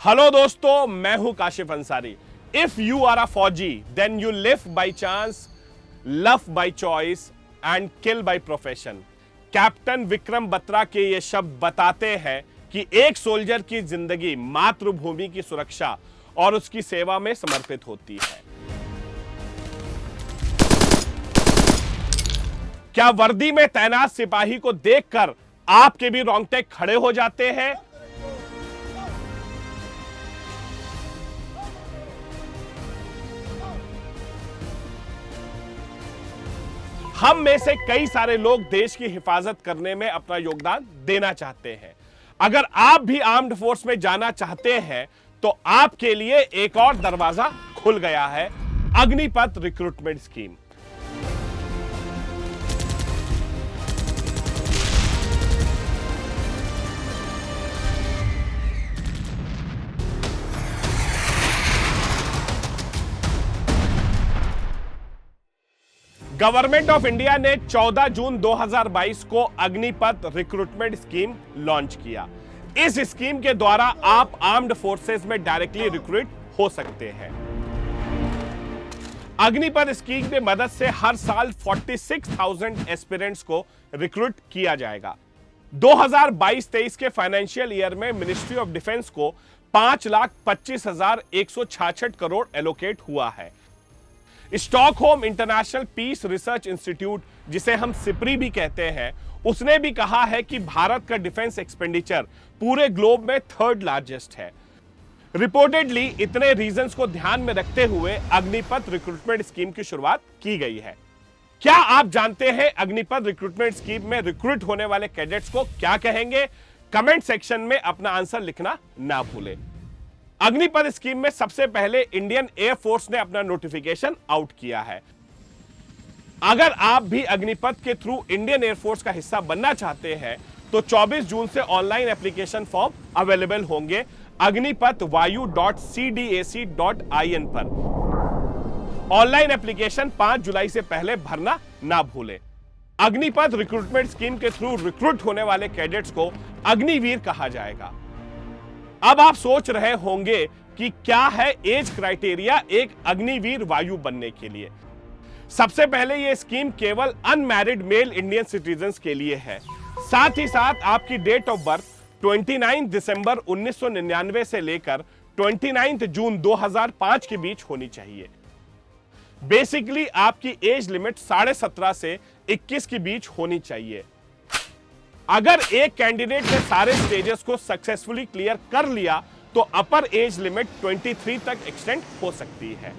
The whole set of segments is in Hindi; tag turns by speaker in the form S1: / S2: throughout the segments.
S1: हेलो दोस्तों, मैं हूं Kashif Ansari. If you are a फौजी then you live by chance, love by choice and kill by profession. Captain Vikram Batra के ये शब्द बताते हैं कि एक सोल्जर की जिंदगी मातृभूमि की सुरक्षा और उसकी सेवा में समर्पित होती है। क्या वर्दी में तैनात सिपाही को देखकर आपके भी रोंगटे खड़े हो जाते हैं? हम में से कई सारे लोग देश की हिफाजत करने में अपना योगदान देना चाहते हैं। अगर आप भी आर्म्ड फोर्स में जाना चाहते हैं तो आपके लिए एक और दरवाजा खुल गया है, Agnipath recruitment scheme. Government of India ने 14 जून 2022 को अग्निपथ रिक्रूटमेंट स्कीम लॉन्च किया। इस स्कीम के द्वारा आप आर्म्ड फोर्सेस में डायरेक्टली रिक्रूट हो सकते हैं। अग्निपथ स्कीम की मदद से हर साल 46,000 एस्पिरेंट्स को रिक्रूट किया जाएगा। 2022-23 के फाइनेंशियल ईयर में मिनिस्ट्री ऑफ डिफेंस को 5,25,166 करोड़ एलोकेट हुआ है। Stockholm International Peace Research Institute, जिसे हम सिप्री भी कहते हैं, उसने भी कहा है कि भारत का डिफेंस एक्सपेंडिचर पूरे ग्लोब में थर्ड लार्जेस्ट है। रिपोर्टेडली इतने रीजंस को ध्यान में रखते हुए अग्निपथ रिक्रूटमेंट स्कीम की शुरुआत की गई है। क्या आप जानते हैं अग्निपथ रिक्रूटमेंट स्कीम में रिक्रूट होने वाले कैडेट्स को क्या कहेंगे? कमेंट सेक्शन में अपना आंसर लिखना ना भूलें। अग्निपथ स्कीम में सबसे पहले इंडियन एयरफोर्स ने अपना नोटिफिकेशन आउट किया है। अगर आप भी अग्निपथ के थ्रू इंडियन एयरफोर्स का हिस्सा बनना चाहते हैं तो 24 जून से ऑनलाइन एप्लीकेशन फॉर्म अवेलेबल होंगे agnipathvayu.cdac.in पर। ऑनलाइन एप्लीकेशन 5 जुलाई से पहले भरना ना भूलें। अग्निपथ रिक्रूटमेंट स्कीम के थ्रू रिक्रूट होने वाले कैडेट्स को अग्निवीर कहा जाएगा। अब आप सोच रहे होंगे कि क्या है एज क्राइटेरिया एक अग्निवीर वायु बनने के लिए। सबसे पहले यह स्कीम केवल अनमैरिड मेल इंडियन सिटीजन्स के लिए है। साथ ही साथ आपकी डेट ऑफ बर्थ 29 दिसंबर 1999 से लेकर 29 जून 2005 के बीच होनी चाहिए। बेसिकली आपकी एज लिमिट 17.5 से 21 के बीच होनी चाहिए। अगर एक कैंडिडेट ने सारे स्टेजेस को सक्सेसफुली क्लियर कर लिया तो अपर एज लिमिट 23 तक एक्सटेंड हो सकती है।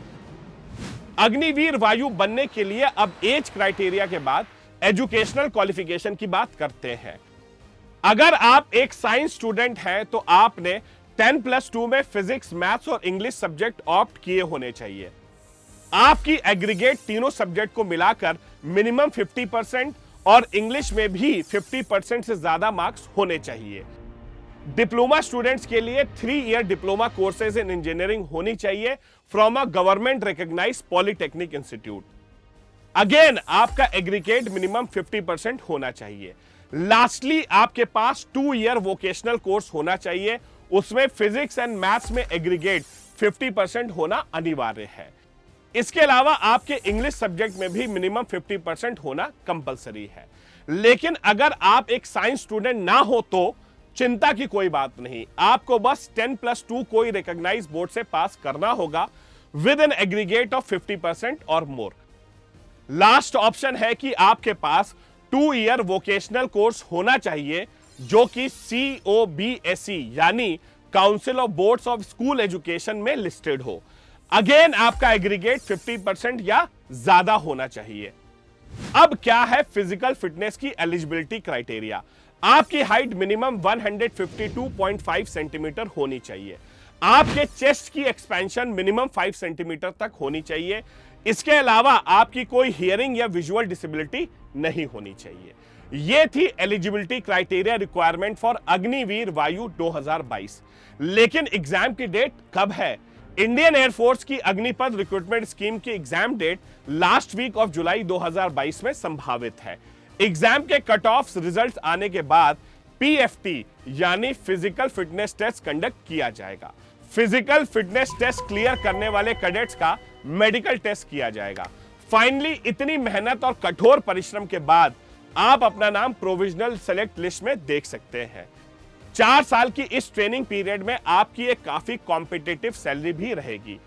S1: अग्निवीर वायु बनने के लिए अब एज क्राइटेरिया के बाद एजुकेशनल क्वालिफिकेशन की बात करते हैं। अगर आप एक साइंस स्टूडेंट हैं तो आपने 10+2 में फिजिक्स, मैथ्स और इंग्लिश सब्जेक्ट ऑप्ट किए होने चाहिए। आपकी एग्रीगेट तीनों सब्जेक्ट को मिलाकर मिनिमम 50% और इंग्लिश में भी 50% से ज्यादा मार्क्स होने चाहिए। डिप्लोमा स्टूडेंट्स के लिए 3 year diploma courses in engineering होनी चाहिए from a government recognised polytechnic institute. Again आपका एग्रीगेट मिनिमम 50% होना चाहिए। लास्टली आपके पास 2 ईयर वोकेशनल कोर्स होना चाहिए, उसमें फिजिक्स एंड मैथ्स में एग्रीगेट 50% होना अनिवार्य है। इसके अलावा आपके इंग्लिश सब्जेक्ट में भी मिनिमम 50% होना कंपलसरी है। लेकिन अगर आप एक साइंस स्टूडेंट ना हो तो चिंता की कोई बात नहीं, आपको बस 10+2 कोई रिकॉग्नाइज बोर्ड से पास करना होगा विद एन एग्रीगेट ऑफ 50% और मोर। लास्ट ऑप्शन है कि आपके पास 2 ईयर वोकेशनल कोर्स होना चाहिए जो कि COBSE यानी council of boards of school education में लिस्टेड हो। अगेन आपका एग्रीगेट 50% या ज्यादा होना चाहिए। अब क्या है फिजिकल फिटनेस की एलिजिबिलिटी क्राइटेरिया? आपकी हाइट मिनिमम 152.5 सेंटीमीटर होनी चाहिए। आपके चेस्ट की एक्सपेंशन मिनिमम 5 सेंटीमीटर तक होनी चाहिए। इसके अलावा आपकी कोई हियरिंग या विजुअल डिसेबिलिटी नहीं होनी चाहिए। यह थी eligibility criteria requirement for Agniveer वायु 2022। लेकिन एग्जाम की डेट कब है? इंडियन एयरफोर्स की अग्निपथ रिक्रूटमेंट स्कीम की exam date last week of July 2022 में संभावित है। एग्जाम के कट ऑफ रिजल्ट आने के बाद पीएफटी यानी फिजिकल फिटनेस टेस्ट कंडक्ट किया जाएगा। फिजिकल फिटनेस टेस्ट क्लियर करने वाले कैडेट्स का मेडिकल टेस्ट किया जाएगा। फाइनली इतनी मेहनत और कठोर परिश्रम के बाद आप अपना नाम प्रोविजनल सेलेक्ट लिस्ट में देख सकते हैं। 4 साल की इस ट्रेनिंग पीरियड में आपकी एक काफी कॉम्पिटिटिव सैलरी भी रहेगी।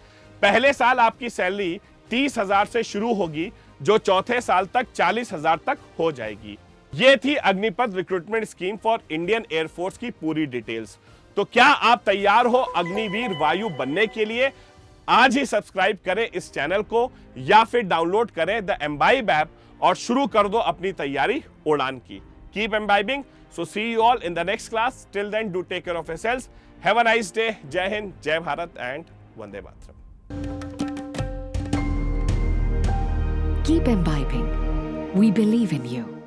S1: पहले साल आपकी सैलरी 30,000 से शुरू होगी, जो चौथे साल तक 40,000 तक हो जाएगी। ये थी Agnipath recruitment scheme for Indian air force की पूरी डिटेल्स। तो क्या आप तैयार हो अग्निवीर वायु बनने के लिए? आज ही सब्सक्राइब करें इस चैनल को या फिर डाउनलोड करें द एम्बाइब ऐप और शुरू कर दो अपनी तैयारी उड़ान की। Keep imbibing. So see you all in the next class. Till then do take care of yourselves. Have a nice day. जय हिंद, जय भारत एंड वंदे मातरम।
S2: Keep imbibing. We believe in you.